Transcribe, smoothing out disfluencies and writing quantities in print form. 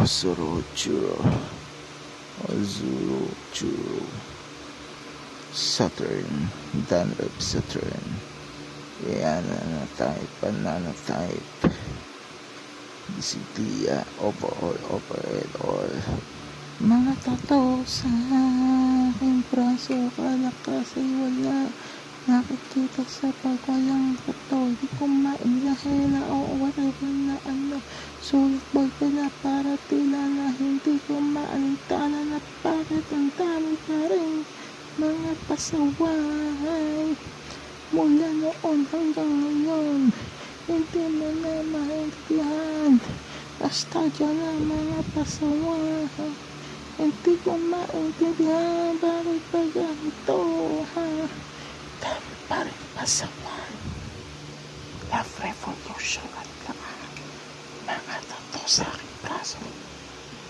Asurochuro, Azurochuro, Saturn, Danrep Saturn, Yanana-type, Banana-type, Disiplia, overhead, all. Mga tato sa aking braso, kalakas ay wala. Nakikita sa pagwalang tato, di ko mailahela o whatever na ano. Sulit boy ka na para tila na hindi ko maalintana na bakit ang dami pa rin mga pasaway. Mula noon hanggang ngayon, hindi mo na maintindihan. Basta dyan na mga pasaway. Hindi ko maintindihan bakit pa ganito, ha? Dami pa rin pasaway. Love revolution at lahat. Mga tato sa akin.